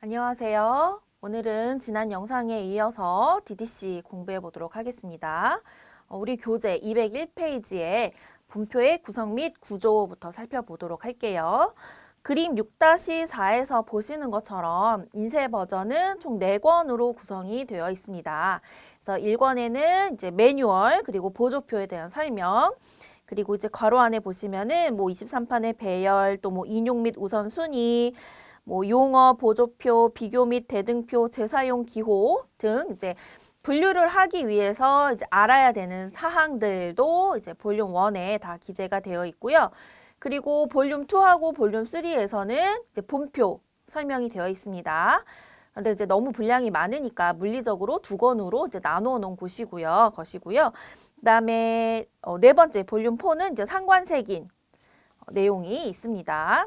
안녕하세요. 오늘은 지난 영상에 이어서 DDC 공부해 보도록 하겠습니다. 우리 교재 201페이지에 분표의 구성 및 구조부터 살펴보도록 할게요. 그림 6-4에서 보시는 것처럼 인쇄 버전은 총 4권으로 구성이 되어 있습니다. 그래서 1권에는 이제 매뉴얼 그리고 보조표에 대한 설명, 그리고 이제 괄호 안에 보시면은 뭐 23판의 배열, 또 뭐 인용 및 우선순위, 뭐 용어, 보조표, 비교 및 대등표, 재사용 기호 등 이제 분류를 하기 위해서 이제 알아야 되는 사항들도 이제 볼륨 1에 다 기재가 되어 있고요. 그리고 볼륨 2하고 볼륨 3에서는 이제 본표 설명이 되어 있습니다. 근데 이제 너무 분량이 많으니까 물리적으로 2권으로 이제 나누어 놓은 것이고요. 그다음에 네 번째 볼륨 4는 이제 상관색인 내용이 있습니다.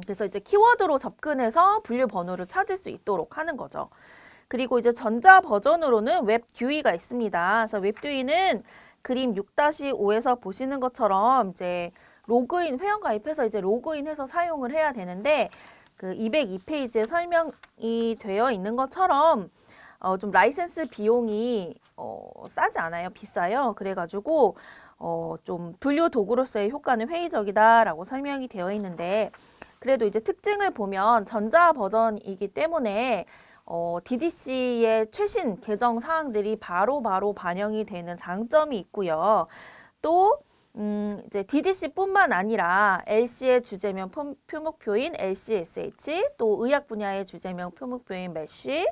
그래서 이제 키워드로 접근해서 분류 번호를 찾을 수 있도록 하는 거죠. 그리고 이제 전자 버전으로는 웹 듀이가 있습니다. 그래서 웹 듀이는 그림 6-5에서 보시는 것처럼 이제 로그인, 회원 가입해서 이제 로그인해서 사용을 해야 되는데 그 202페이지에 설명이 되어 있는 것처럼 좀 라이센스 비용이 싸지 않아요. 비싸요. 그래가지고 좀 분류 도구로서의 효과는 회의적이다라고 설명이 되어 있는데 그래도 이제 특징을 보면 전자 버전이기 때문에 DDC의 최신 개정 사항들이 바로바로 반영이 되는 장점이 있고요. 또 이제 DDC뿐만 아니라 LC의 주제명 표목표인 LCSH, 또 의학 분야의 주제명 표목표인 MESH,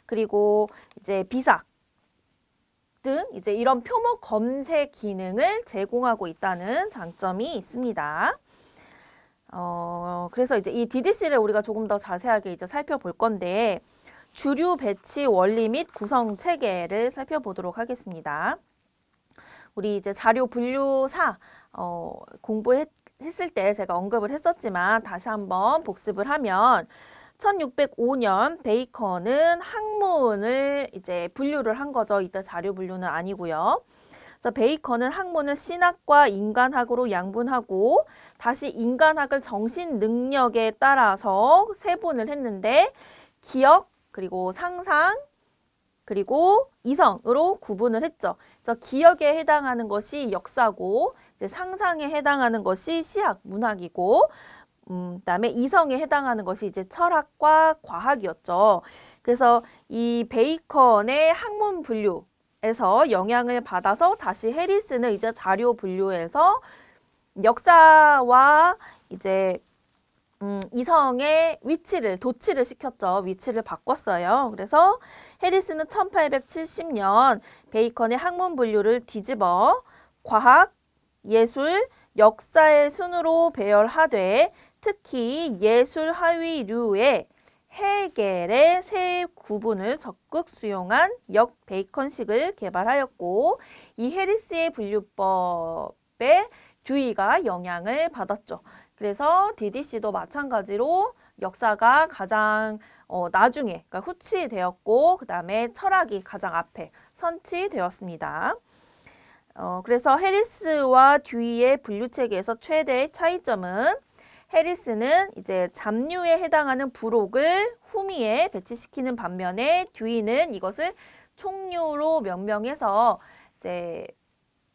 그리고 이제 비삭 등 이제 이런 표목 검색 기능을 제공하고 있다는 장점이 있습니다. 그래서 이제 이 DDC를 우리가 조금 더 자세하게 이제 살펴볼 건데 주류 배치 원리 및 구성 체계를 살펴보도록 하겠습니다. 우리 이제 자료 분류사 공부했을 때 제가 언급을 했었지만 다시 한번 복습을 하면 1605년 베이컨은 학문을 이제 분류를 한 거죠. 이때 자료 분류는 아니고요. 그래서 베이컨은 학문을 신학과 인간학으로 양분하고 다시 인간학을 정신 능력에 따라서 세분을 했는데 기억, 그리고 상상, 그리고 이성으로 구분을 했죠. 그래서 기억에 해당하는 것이 역사고 이제 상상에 해당하는 것이 시학, 문학이고 그다음에 이성에 해당하는 것이 이제 철학과 과학이었죠. 그래서 이 베이컨의 학문 분류에서 영향을 받아서 다시 해리스는 이제 자료 분류에서 역사와 이제 이성의 도치를 시켰죠. 위치를 바꿨어요. 그래서 해리스는 1870년 베이컨의 학문 분류를 뒤집어 과학, 예술, 역사의 순으로 배열하되 특히 예술 하위류의 헤겔의 세 구분을 적극 수용한 역 베이컨식을 개발하였고 이 해리스의 분류법에 듀이가 영향을 받았죠. 그래서 DDC도 마찬가지로 역사가 가장 나중에 그러니까 후치되었고 그 다음에 철학이 가장 앞에 선치되었습니다. 그래서 해리스와 듀이의 분류체계에서 최대의 차이점은 해리스는 이제 잡류에 해당하는 부록을 후미에 배치시키는 반면에 듀이는 이것을 총류로 명명해서 이제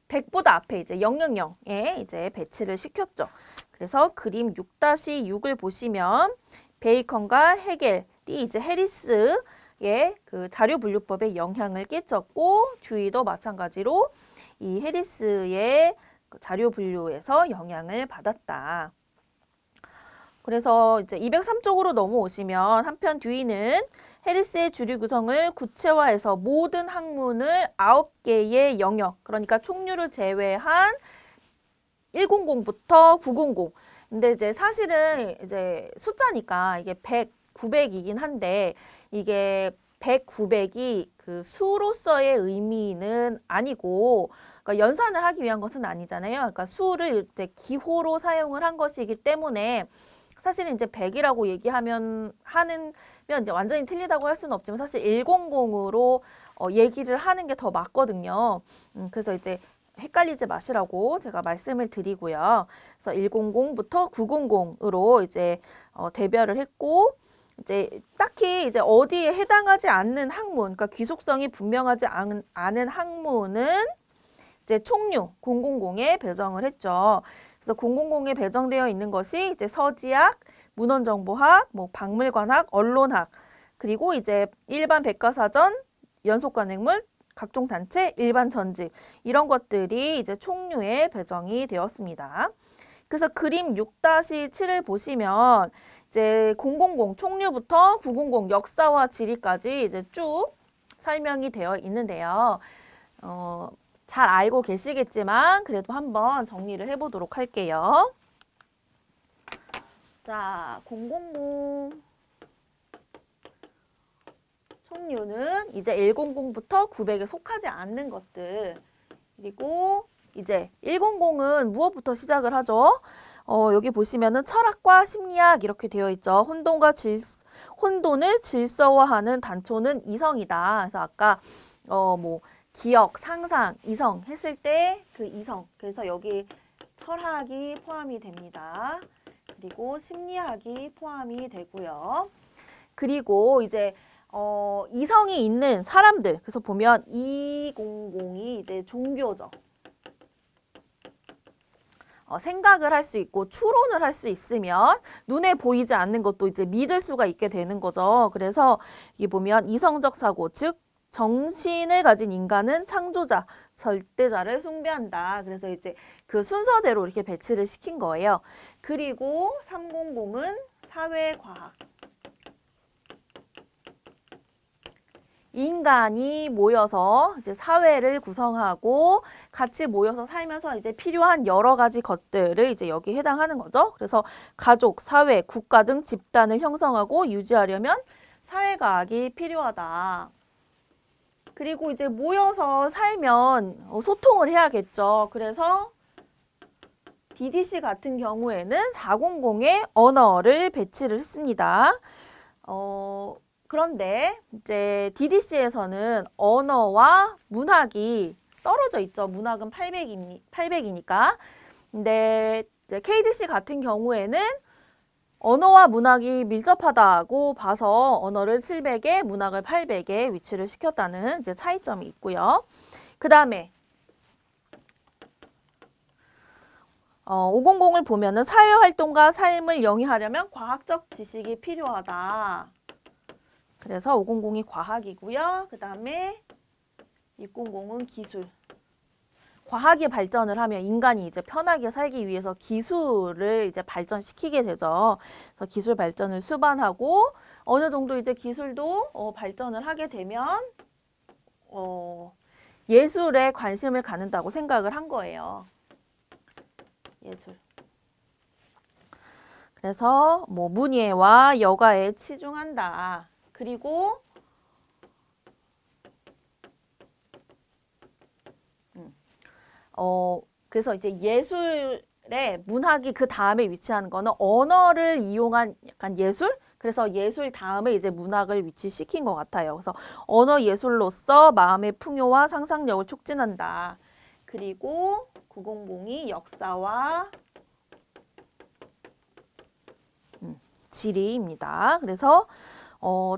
100보다 앞에 이제 000에 이제 배치를 시켰죠. 그래서 그림 6-6을 보시면 베이컨과 헤겔이 이제 해리스의 그 자료 분류법에 영향을 끼쳤고 듀이도 마찬가지로 이 해리스의 그 자료 분류에서 영향을 받았다. 그래서 이제 203쪽으로 넘어오시면 한편 듀이는 해리스의 주류 구성을 구체화해서 모든 학문을 9개의 영역, 그러니까 총류를 제외한 100부터 900. 근데 이제 사실은 이제 숫자니까 이게 100, 900이긴 한데 이게 100, 900이 그 수로서의 의미는 아니고 그러니까 연산을 하기 위한 것은 아니잖아요. 그러니까 수를 이제 기호로 사용을 한 것이기 때문에 사실은 이제 100이라고 얘기하면 이제 완전히 틀리다고 할 수는 없지만 사실 100으로 얘기를 하는 게 더 맞거든요. 그래서 이제 헷갈리지 마시라고 제가 말씀을 드리고요. 그래서 100부터 900으로 이제 대별을 했고 이제 딱히 이제 어디에 해당하지 않는 학문, 그러니까 귀속성이 분명하지 않은 학문은 이제 총류 000에 배정을 했죠. 그래서 000에 배정되어 있는 것이 이제 서지학, 문헌정보학, 뭐 박물관학, 언론학, 그리고 이제 일반 백과사전, 연속관행물, 각종 단체, 일반 전집 이런 것들이 이제 총류에 배정이 되었습니다. 그래서 그림 6-7을 보시면 이제 000 총류부터 900 역사와 지리까지 이제 쭉 설명이 되어 있는데요. 잘 알고 계시겠지만 그래도 한번 정리를 해보도록 할게요. 자, 000 총류는 이제 100부터 900에 속하지 않는 것들. 그리고 이제 100은 무엇부터 시작을 하죠? 여기 보시면은 철학과 심리학 이렇게 되어 있죠. 혼돈을 질서화하는 단초는 이성이다. 그래서 아까 뭐 기억, 상상, 이성 했을 때 그 이성. 그래서 여기 철학이 포함이 됩니다. 그리고 심리학이 포함이 되고요. 그리고 이제 이성이 있는 사람들. 그래서 보면 200이 이제 종교죠. 생각을 할 수 있고 추론을 할 수 있으면 눈에 보이지 않는 것도 이제 믿을 수가 있게 되는 거죠. 그래서 이게 보면 이성적 사고, 즉 정신을 가진 인간은 창조자, 절대자를 숭배한다. 그래서 이제 그 순서대로 이렇게 배치를 시킨 거예요. 그리고 300은 사회과학. 인간이 모여서 이제 사회를 구성하고 같이 모여서 살면서 이제 필요한 여러 가지 것들을 이제 여기 해당하는 거죠. 그래서 가족, 사회, 국가 등 집단을 형성하고 유지하려면 사회과학이 필요하다. 그리고 이제 모여서 살면 소통을 해야겠죠. 그래서 DDC 같은 경우에는 400의 언어를 배치를 했습니다. 그런데 이제 DDC에서는 언어와 문학이 떨어져 있죠. 문학은 800이니까. 근데 이제 KDC 같은 경우에는 언어와 문학이 밀접하다고 봐서 언어를 700에 문학을 800에 위치를 시켰다는 이제 차이점이 있고요. 그 다음에 500을 보면은 사회활동과 삶을 영위하려면 과학적 지식이 필요하다. 그래서 500이 과학이고요. 그 다음에 600은 기술. 과학이 발전을 하면 인간이 이제 편하게 살기 위해서 기술을 이제 발전시키게 되죠. 그래서 기술 발전을 수반하고 어느 정도 이제 기술도 발전을 하게 되면 예술에 관심을 갖는다고 생각을 한 거예요. 예술. 그래서 뭐 문예와 여가에 치중한다. 그리고 그래서 이제 예술의 문학이 그 다음에 위치하는 거는 언어를 이용한 약간 예술? 그래서 예술 다음에 이제 문학을 위치시킨 것 같아요. 그래서 언어 예술로서 마음의 풍요와 상상력을 촉진한다. 그리고 900이 역사와 지리입니다. 그래서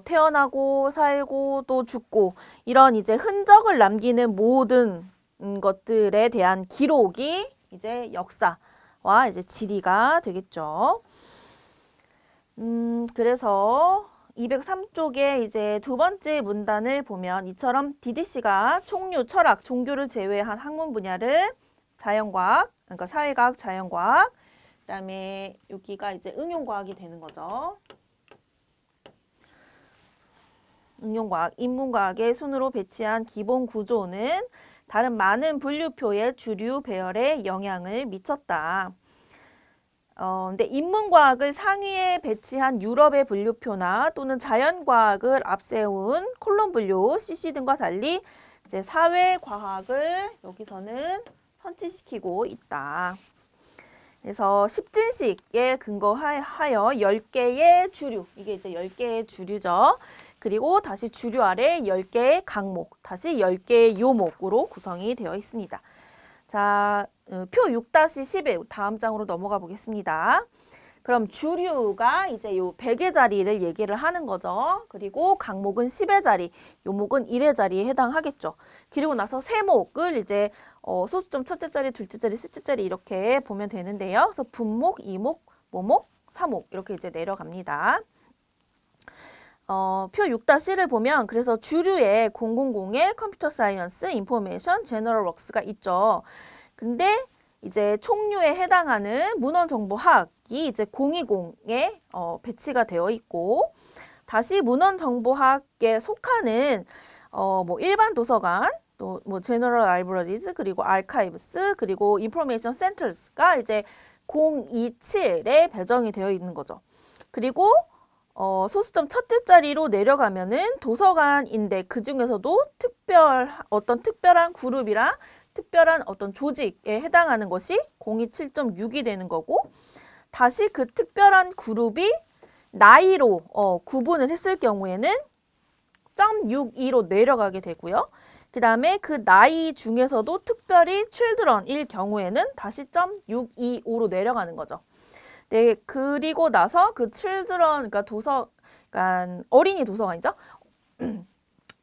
태어나고 살고 또 죽고 이런 이제 흔적을 남기는 모든 것들에 대한 기록이 이제 역사와 이제 지리가 되겠죠. 그래서 203쪽에 이제 두 번째 문단을 보면 이처럼 DDC가 총류, 철학, 종교를 제외한 학문 분야를 자연과학, 그러니까 사회과학, 자연과학, 그다음에 여기가 이제 응용과학이 되는 거죠. 응용과학, 인문과학의 순으로 배치한 기본 구조는 다른 많은 분류표의 주류 배열에 영향을 미쳤다. 근데 인문과학을 상위에 배치한 유럽의 분류표나 또는 자연과학을 앞세운 콜론 분류, CC 등과 달리 이제 사회과학을 여기서는 선취시키고 있다. 그래서 십진식에 근거하여 10개의 주류, 이게 이제 10개의 주류죠. 그리고 다시 주류 아래 10개의 강목, 다시 10개의 요목으로 구성이 되어 있습니다. 자, 표 6-11 다음 장으로 넘어가 보겠습니다. 그럼 주류가 이제 요 100의 자리를 얘기를 하는 거죠. 그리고 강목은 10의 자리, 요목은 1의 자리에 해당하겠죠. 그리고 나서 세목을 이제 소수점 첫째 자리, 둘째 자리, 셋째 자리 이렇게 보면 되는데요. 그래서 분목, 이목, 모목, 사목 이렇게 이제 내려갑니다. 표 6-1을 보면 그래서 주류에 000에 컴퓨터 사이언스, 인포메이션, 제너럴 웍스가 있죠. 근데 이제 총류에 해당하는 문헌정보학이 이제 020에 배치가 되어 있고, 다시 문헌정보학에 속하는 뭐 일반 도서관, 또 뭐 제너럴 라이브러리즈, 그리고 아카이브스, 그리고 인포메이션 센터스가 이제 027에 배정이 되어 있는 거죠. 그리고 소수점 첫째 자리로 내려가면은 도서관인데 그 중에서도 어떤 특별한 그룹이랑 특별한 어떤 조직에 해당하는 것이 027.6이 되는 거고, 다시 그 특별한 그룹이 나이로 구분을 했을 경우에는 0.62로 내려가게 되고요. 그 다음에 그 나이 중에서도 특별히 children일 경우에는 다시 0.625로 내려가는 거죠. 네, 그리고 나서 그 children, 그러니까 어린이 도서관이죠.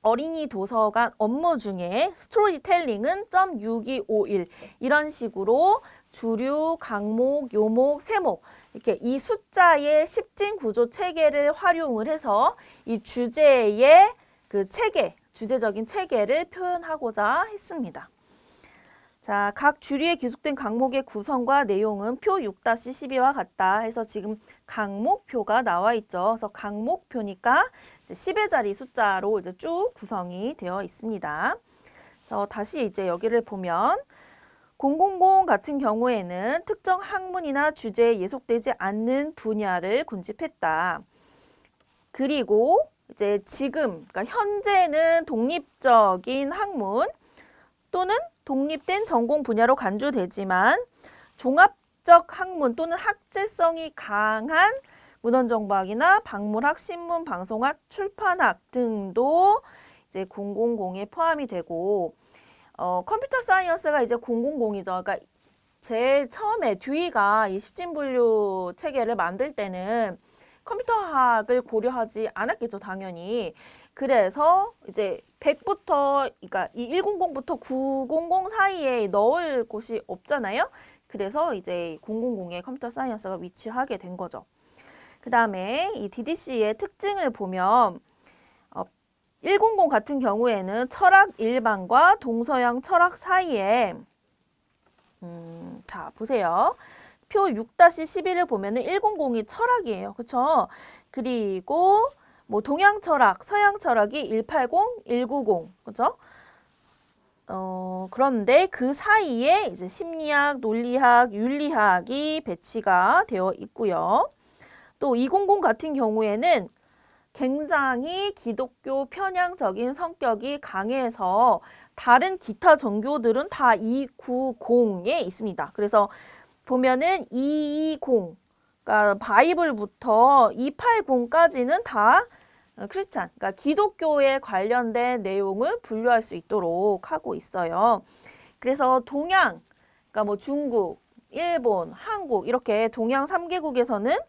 어린이 도서관 업무 중에 스토리텔링은 0.6251 이런 식으로 주류, 강목, 요목, 세목 이렇게 이 숫자의 10진 구조 체계를 활용을 해서 이 주제의 그 체계, 주제적인 체계를 표현하고자 했습니다. 자, 각 주류에 기속된 강목의 구성과 내용은 표 6-12와 같다 해서 지금 강목표가 나와 있죠. 그래서 강목표니까 10의 자리 숫자로 이제 쭉 구성이 되어 있습니다. 그래서 다시 이제 여기를 보면 000 같은 경우에는 특정 학문이나 주제에 예속되지 않는 분야를 군집했다. 그리고 이제 지금, 그러니까 현재는 독립적인 학문 또는 독립된 전공 분야로 간주되지만 종합적 학문 또는 학제성이 강한 문헌정보학이나 박물학, 신문, 방송학, 출판학 등도 이제 000에 포함이 되고, 컴퓨터 사이언스가 이제 000이죠. 그러니까 제일 처음에 듀이가 이 10진 분류 체계를 만들 때는 컴퓨터학을 고려하지 않았겠죠, 당연히. 그래서 이제 100부터, 그러니까 이 100부터 900 사이에 넣을 곳이 없잖아요. 그래서 이제 000에 컴퓨터 사이언스가 위치하게 된 거죠. 그 다음에 이 DDC의 특징을 보면 100 같은 경우에는 철학 일반과 동서양 철학 사이에 자 보세요. 표 6-11을 보면은 100이 철학이에요. 그쵸? 그리고 뭐 동양 철학, 서양 철학이 180, 190. 그죠? 그런데 그 사이에 이제 심리학, 논리학, 윤리학이 배치가 되어 있고요. 또 200 같은 경우에는 굉장히 기독교 편향적인 성격이 강해서 다른 기타 종교들은 다 290에 있습니다. 그래서 보면은 220, 그러니까 바이블부터 280까지는 다 크리스찬, 그러니까 기독교에 관련된 내용을 분류할 수 있도록 하고 있어요. 그래서 동양, 그러니까 뭐 중국, 일본, 한국 이렇게 동양 3개국에서는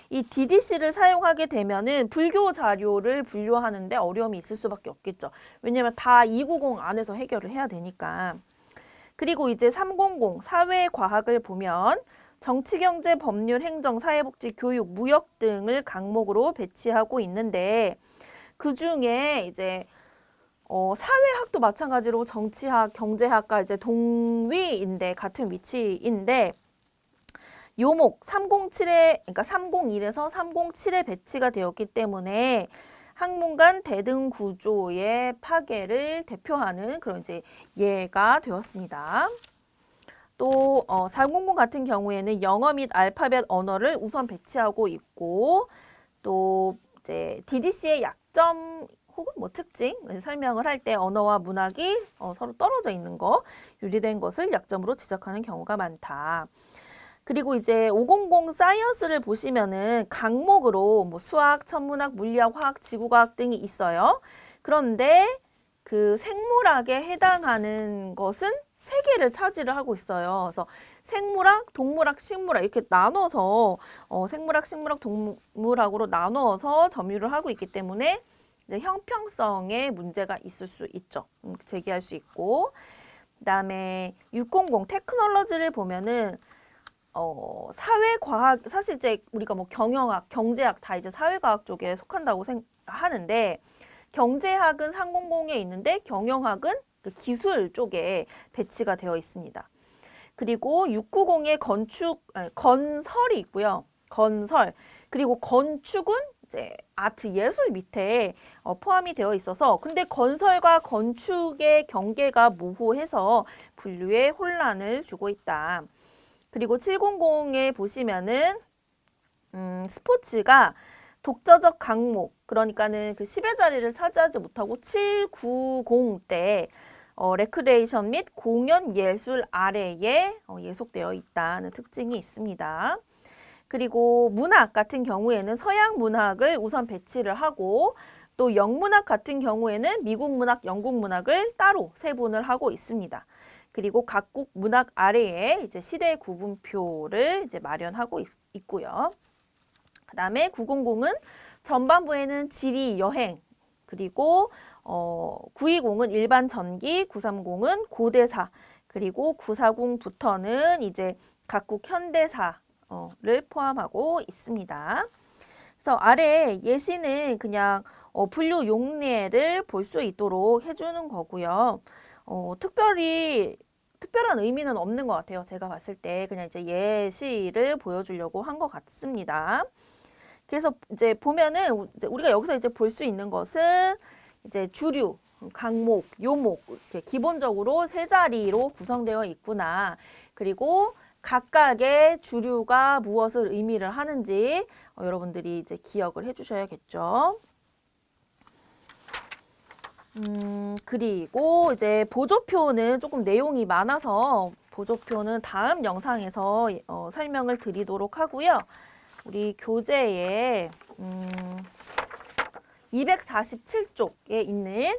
이 DDC를 사용하게 되면은 불교 자료를 분류하는데 어려움이 있을 수밖에 없겠죠. 왜냐면 다 290 안에서 해결을 해야 되니까. 그리고 이제 300 사회과학을 보면 정치, 경제, 법률, 행정, 사회복지, 교육, 무역 등을 강목으로 배치하고 있는데 그 중에 이제 사회학도 마찬가지로 정치학, 경제학과 이제 동위인데 같은 위치인데 요목 307에 그러니까 301에서 307에 배치가 되었기 때문에 학문간 대등 구조의 파괴를 대표하는 그런 이제 예가 되었습니다. 또 400 같은 경우에는 영어 및 알파벳 언어를 우선 배치하고 있고, 또 이제 DDC의 약점 혹은 뭐 특징 설명을 할 때 언어와 문학이 서로 떨어져 있는 거, 유리된 것을 약점으로 지적하는 경우가 많다. 그리고 이제 500 사이언스를 보시면은 강목으로 뭐 수학, 천문학, 물리학, 화학, 지구과학 등이 있어요. 그런데 그 생물학에 해당하는 것은 세 개를 차지를 하고 있어요. 그래서 생물학, 동물학, 식물학 이렇게 나눠서 생물학, 식물학, 동물학으로 나누어서 점유를 하고 있기 때문에 이제 형평성에 문제가 있을 수 있죠. 제기할 수 있고 그다음에 600 테크놀로지를 보면은 사회과학 사실 이제 우리가 뭐 경영학, 경제학 다 이제 사회과학 쪽에 속한다고 하는데 경제학은 300에 있는데 경영학은 그 기술 쪽에 배치가 되어 있습니다. 그리고 690에 건설이 있고요. 건설. 그리고 건축은 이제 아트 예술 밑에 포함이 되어 있어서 근데 건설과 건축의 경계가 모호해서 분류에 혼란을 주고 있다. 그리고 700에 보시면은 스포츠가 독자적 강목 그러니까는 그 10의 자리를 차지하지 못하고 790 때 레크레이션 및 공연 예술 아래에 예속되어 있다는 특징이 있습니다. 그리고 문학 같은 경우에는 서양 문학을 우선 배치를 하고 또 영문학 같은 경우에는 미국 문학, 영국 문학을 따로 세분을 하고 있습니다. 그리고 각국 문학 아래에 이제 시대 구분표를 이제 마련하고 있고요. 그 다음에 900은 전반부에는 지리, 여행, 그리고 920은 일반 전기, 930은 고대사, 그리고 940부터는 이제 각국 현대사를 포함하고 있습니다. 그래서 아래 예시는 그냥 분류 용례를 볼 수 있도록 해주는 거고요. 특별한 의미는 없는 것 같아요. 제가 봤을 때 그냥 이제 예시를 보여주려고 한 것 같습니다. 그래서 이제 보면은 이제 우리가 여기서 이제 볼 수 있는 것은 이제 주류, 강목, 요목 이렇게 기본적으로 세 자리로 구성되어 있구나. 그리고 각각의 주류가 무엇을 의미를 하는지 여러분들이 이제 기억을 해주셔야겠죠. 그리고 이제 보조표는 조금 내용이 많아서 보조표는 다음 영상에서 설명을 드리도록 하고요. 우리 교재에 247쪽에 있는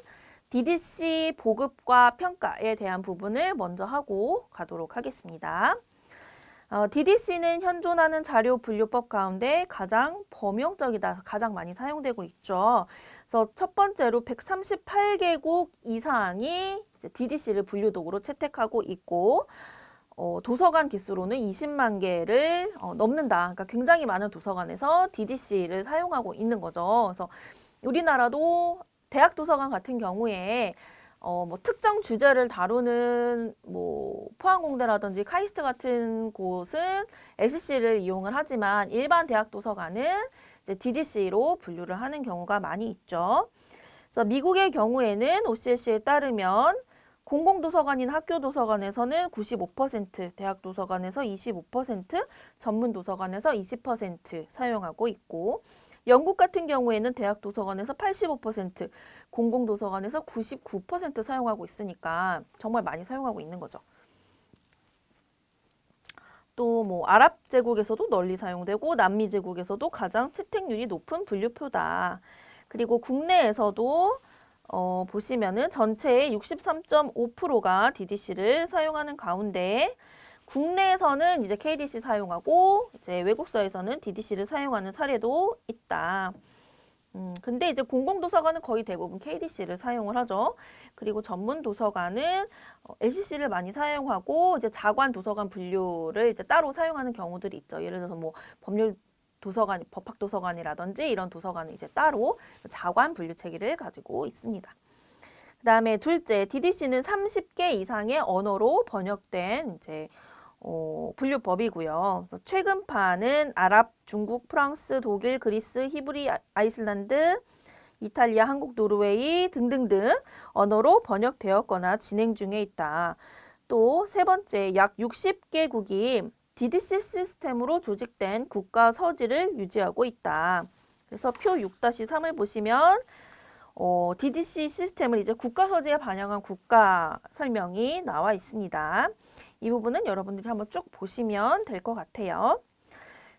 DDC 보급과 평가에 대한 부분을 먼저 하고 가도록 하겠습니다. DDC는 현존하는 자료 분류법 가운데 가장 범용적이다, 가장 많이 사용되고 있죠. 그래서 첫 번째로 138개국 이상이 DDC를 분류도구로 채택하고 있고 도서관 개수로는 20만 개를 넘는다. 그러니까 굉장히 많은 도서관에서 DDC를 사용하고 있는 거죠. 그래서 우리나라도 대학 도서관 같은 경우에 뭐 특정 주제를 다루는 뭐 포항공대라든지 카이스트 같은 곳은 SC를 이용을 하지만 일반 대학 도서관은 이제 DDC로 분류를 하는 경우가 많이 있죠. 그래서 미국의 경우에는 OCLC에 따르면 공공도서관인 학교도서관에서는 95%, 대학도서관에서 25%, 전문도서관에서 20% 사용하고 있고 영국 같은 경우에는 대학도서관에서 85%, 공공도서관에서 99% 사용하고 있으니까 정말 많이 사용하고 있는 거죠. 또 뭐 아랍 제국에서도 널리 사용되고 남미 제국에서도 가장 채택률이 높은 분류표다. 그리고 국내에서도 보시면은 전체의 63.5%가 DDC를 사용하는 가운데 국내에서는 이제 KDC 사용하고 이제 외국서에서는 DDC를 사용하는 사례도 있다. 근데 이제 공공도서관은 거의 대부분 KDC를 사용을 하죠. 그리고 전문도서관은 LCC를 많이 사용하고 이제 자관 도서관 분류를 이제 따로 사용하는 경우들이 있죠. 예를 들어서 뭐 법률 도서관, 법학도서관이라든지 이런 도서관은 이제 따로 자관 분류 체계를 가지고 있습니다. 그 다음에 둘째, DDC는 30개 이상의 언어로 번역된 이제 분류법이고요. 그래서 최근판은 아랍, 중국, 프랑스, 독일, 그리스, 히브리, 아이슬란드, 이탈리아, 한국, 노르웨이 등등등 언어로 번역되었거나 진행 중에 있다. 또 세 번째, 약 60개국이 DDC 시스템으로 조직된 국가 서지를 유지하고 있다. 그래서 표 6-3을 보시면 DDC 시스템을 이제 국가 서지에 반영한 국가 설명이 나와 있습니다. 이 부분은 여러분들이 한번 쭉 보시면 될 것 같아요.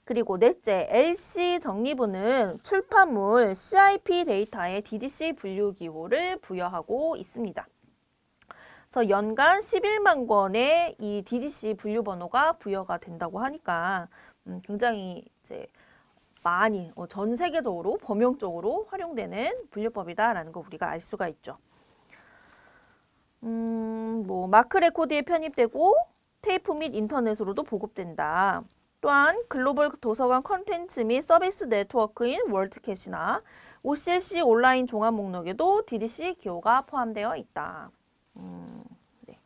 그리고 넷째, LC 정리부는 출판물 CIP 데이터에 DDC 분류 기호를 부여하고 있습니다. 그래서 연간 11만 권의 이 DDC 분류번호가 부여가 된다고 하니까 굉장히 이제 많이 전 세계적으로 범용적으로 활용되는 분류법이다라는 거 우리가 알 수가 있죠. 뭐 마크 레코드에 편입되고 테이프 및 인터넷으로도 보급된다. 또한 글로벌 도서관 컨텐츠 및 서비스 네트워크인 월드캣이나 OCLC 온라인 종합 목록에도 DDC 기호가 포함되어 있다. 네.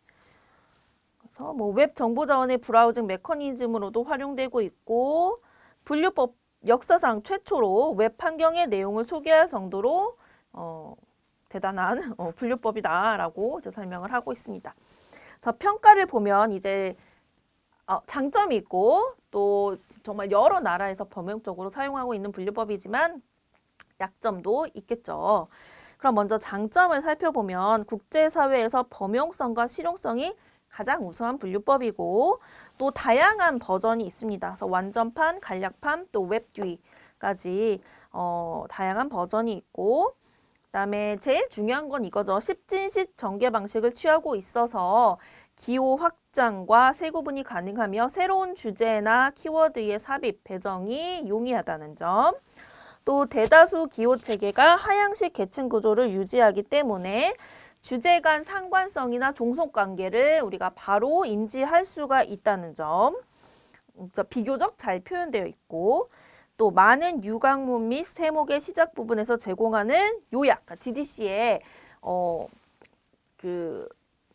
그래서 뭐 웹 정보 자원의 브라우징 메커니즘으로도 활용되고 있고 분류법 역사상 최초로 웹 환경의 내용을 소개할 정도로 대단한 분류법이다라고 이제 설명을 하고 있습니다. 그래서 평가를 보면 이제 장점이 있고 또 정말 여러 나라에서 범용적으로 사용하고 있는 분류법이지만 약점도 있겠죠. 그럼 먼저 장점을 살펴보면 국제사회에서 범용성과 실용성이 가장 우수한 분류법이고 또 다양한 버전이 있습니다. 그래서 완전판, 간략판, 또 웹듀이까지 다양한 버전이 있고 그다음에 제일 중요한 건 이거죠. 10진식 전개 방식을 취하고 있어서 기호 확장과 세구분이 가능하며 새로운 주제나 키워드의 삽입, 배정이 용이하다는 점. 또 대다수 기호 체계가 하향식 계층 구조를 유지하기 때문에 주제 간 상관성이나 종속 관계를 우리가 바로 인지할 수가 있다는 점. 비교적 잘 표현되어 있고 또 많은 유광문 및 세목의 시작 부분에서 제공하는 요약, DDC의 그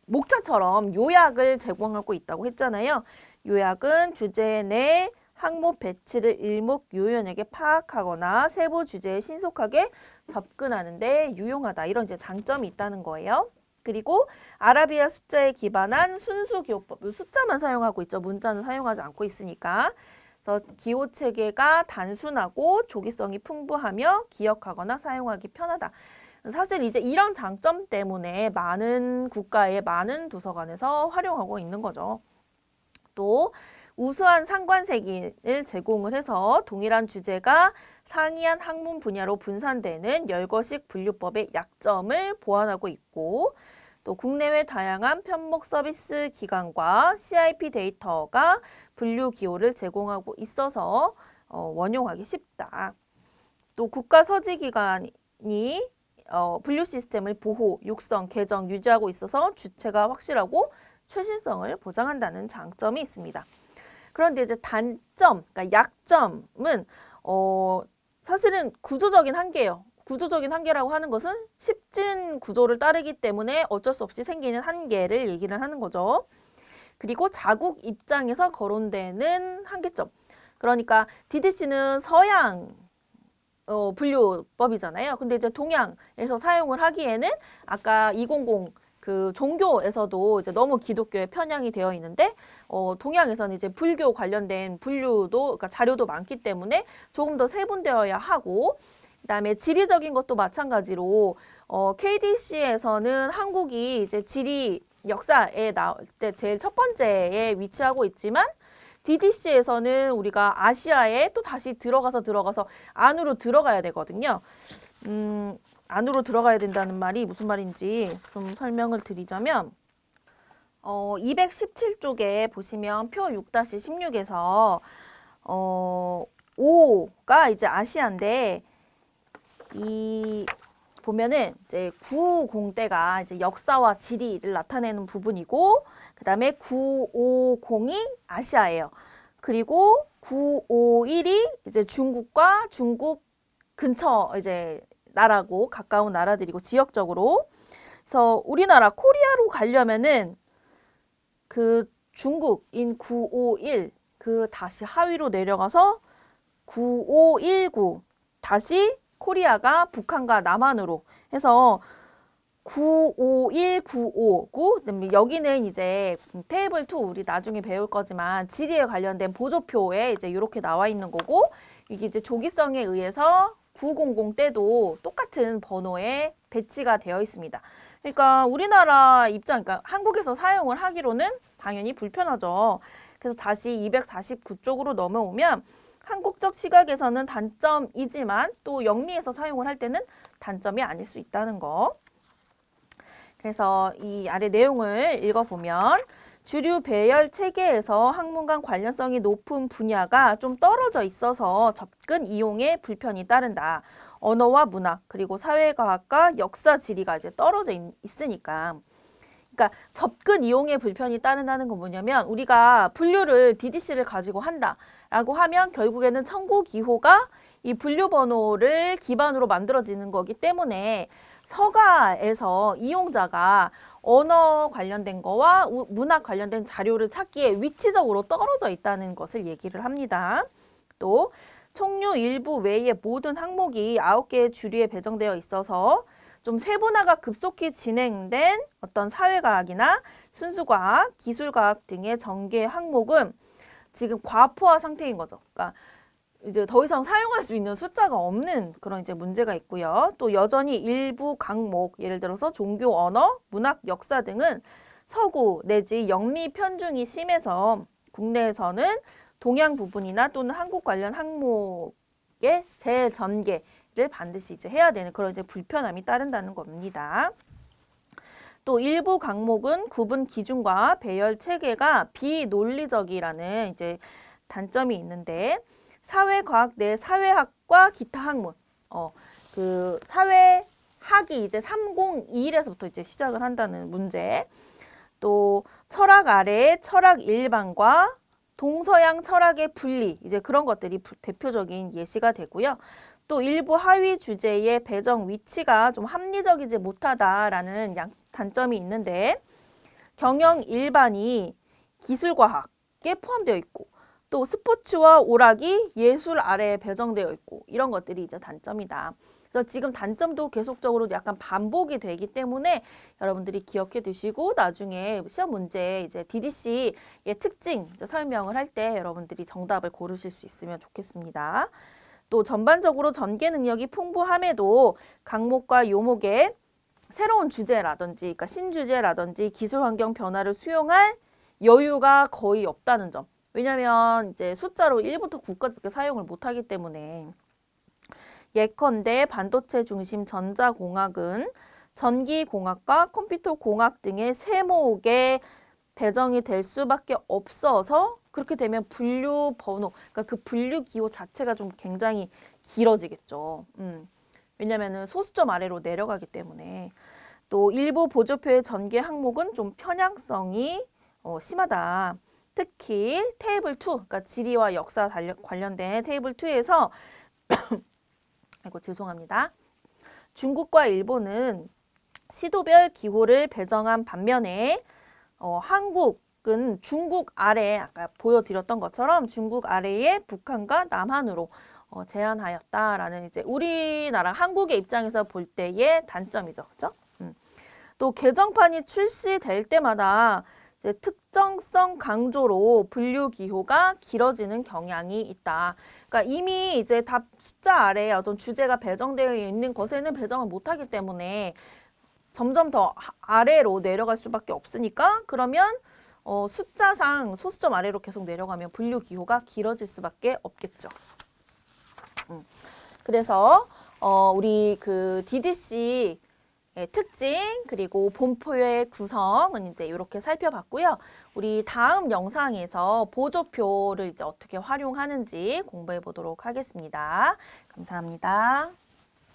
목차처럼 요약을 제공하고 있다고 했잖아요. 요약은 주제 내 항목 배치를 일목요연하게 파악하거나 세부 주제에 신속하게 접근하는 데 유용하다. 이런 이제 장점이 있다는 거예요. 그리고 아라비아 숫자에 기반한 순수 기호법, 숫자만 사용하고 있죠. 문자는 사용하지 않고 있으니까. 그래서 기호 체계가 단순하고 조기성이 풍부하며 기억하거나 사용하기 편하다. 사실 이제 이런 장점 때문에 많은 국가의 많은 도서관에서 활용하고 있는 거죠. 또 우수한 상관세기를 제공을 해서 동일한 주제가 상이한 학문 분야로 분산되는 열거식 분류법의 약점을 보완하고 있고 또 국내외 다양한 편목 서비스 기관과 CIP 데이터가 분류 기호를 제공하고 있어서 원용하기 쉽다. 또 국가 서지기관이 분류 시스템을 보호, 육성, 개정, 유지하고 있어서 주체가 확실하고 최신성을 보장한다는 장점이 있습니다. 그런데 이제 단점, 그러니까 약점은 사실은 구조적인 한계예요. 구조적인 한계라고 하는 것은 10진 구조를 따르기 때문에 어쩔 수 없이 생기는 한계를 얘기를 하는 거죠. 그리고 자국 입장에서 거론되는 한계점. 그러니까 DDC는 서양 분류법이잖아요. 근데 이제 동양에서 사용을 하기에는 아까 200 그 종교에서도 이제 너무 기독교에 편향이 되어 있는데 동양에서는 이제 불교 관련된 분류도 그러니까 자료도 많기 때문에 조금 더 세분되어야 하고 그다음에 지리적인 것도 마찬가지로 KDC에서는 한국이 이제 지리 역사에 나올 때 제일 첫 번째에 위치하고 있지만 DDC에서는 우리가 아시아에 또 다시 들어가서 안으로 들어가야 되거든요. 안으로 들어가야 된다는 말이 무슨 말인지 좀 설명을 드리자면 217쪽에 보시면 표 6-16에서 5가 이제 아시아인데 이 보면은 이제 950대가 이제 역사와 지리를 나타내는 부분이고 그다음에 950이 아시아예요. 그리고 951이 이제 중국과 중국 근처 이제 나라고 가까운 나라들이고 지역적으로. 그래서 우리나라 코리아로 가려면은 그 중국인 951 그 다시 하위로 내려가서 9519 다시 코리아가 북한과 남한으로 해서 95195고 여기는 이제 테이블 2 우리 나중에 배울 거지만 지리에 관련된 보조표에 이제 이렇게 나와 있는 거고 이게 이제 조기성에 의해서 900 때도 똑같은 번호에 배치가 되어 있습니다. 그러니까 우리나라 입장, 그러니까 한국에서 사용을 하기로는 당연히 불편하죠. 그래서 다시 249쪽으로 넘어오면 한국적 시각에서는 단점이지만 또 영미에서 사용을 할 때는 단점이 아닐 수 있다는 거. 그래서 이 아래 내용을 읽어보면 주류 배열 체계에서 학문간 관련성이 높은 분야가 좀 떨어져 있어서 접근 이용에 불편이 따른다. 언어와 문학 그리고 사회과학과 역사 지리가 이제 떨어져 있으니까. 그러니까 접근 이용에 불편이 따른다는 건 뭐냐면 우리가 분류를 DDC를 가지고 한다라고 하면 결국에는 청구기호가 이 분류 번호를 기반으로 만들어지는 거기 때문에 서가에서 이용자가 언어 관련된 거와 문학 관련된 자료를 찾기에 위치적으로 떨어져 있다는 것을 얘기를 합니다. 또 총류 일부 외의 모든 항목이 9개의 주류에 배정되어 있어서 좀 세분화가 급속히 진행된 어떤 사회과학이나 순수과학, 기술과학 등의 전개 항목은 지금 과포화 상태인 거죠. 그러니까 이제 더 이상 사용할 수 있는 숫자가 없는 그런 이제 문제가 있고요. 또 여전히 일부 강목, 예를 들어서 종교, 언어, 문학, 역사 등은 서구 내지 영미 편중이 심해서 국내에서는 동양 부분이나 또는 한국 관련 항목의 재전개를 반드시 이제 해야 되는 그런 이제 불편함이 따른다는 겁니다. 또 일부 강목은 구분 기준과 배열 체계가 비논리적이라는 이제 단점이 있는데 사회과학 내 사회학과 기타 학문, 그 사회학이 이제 301에서부터 이제 시작을 한다는 문제. 또 철학 아래 철학 일반과 동서양 철학의 분리, 이제 그런 것들이 대표적인 예시가 되고요. 또 일부 하위 주제의 배정 위치가 좀 합리적이지 못하다라는 단점이 있는데 경영 일반이 기술과학에 포함되어 있고 또 스포츠와 오락이 예술 아래에 배정되어 있고 이런 것들이 이제 단점이다. 그래서 지금 단점도 계속적으로 약간 반복이 되기 때문에 여러분들이 기억해 두시고 나중에 시험 문제 이제 DDC의 특징 이제 설명을 할 때 여러분들이 정답을 고르실 수 있으면 좋겠습니다. 또 전반적으로 전개 능력이 풍부함에도 강목과 요목의 새로운 주제라든지 그러니까 신주제라든지 기술 환경 변화를 수용할 여유가 거의 없다는 점. 왜냐면 이제 숫자로 1부터 9까지 사용을 못하기 때문에 예컨대 반도체 중심 전자공학은 전기공학과 컴퓨터공학 등의 세목에 배정이 될 수밖에 없어서 그렇게 되면 분류 번호, 그러니까 그 분류 기호 자체가 좀 굉장히 길어지겠죠. 왜냐면은 소수점 아래로 내려가기 때문에. 또 일부 보조표의 전개 항목은 좀 편향성이 심하다. 특히 테이블 2, 그러니까 지리와 역사 관련된 테이블 2에서 아이고 죄송합니다. 중국과 일본은 시도별 기호를 배정한 반면에 한국은 중국 아래 아까 보여드렸던 것처럼 중국 아래에 북한과 남한으로 제한하였다라는 이제 우리나라 한국의 입장에서 볼 때의 단점이죠, 그렇죠? 또 개정판이 출시될 때마다 이제 특정성 강조로 분류 기호가 길어지는 경향이 있다. 그러니까 이미 이제 다 숫자 아래에 어떤 주제가 배정되어 있는 것에는 배정을 못하기 때문에 점점 더 아래로 내려갈 수밖에 없으니까 그러면 숫자상 소수점 아래로 계속 내려가면 분류 기호가 길어질 수밖에 없겠죠. 그래서 우리 그 DDC 특징 그리고 본표의 구성은 이제 이렇게 살펴봤고요. 우리 다음 영상에서 보조표를 이제 어떻게 활용하는지 공부해 보도록 하겠습니다. 감사합니다.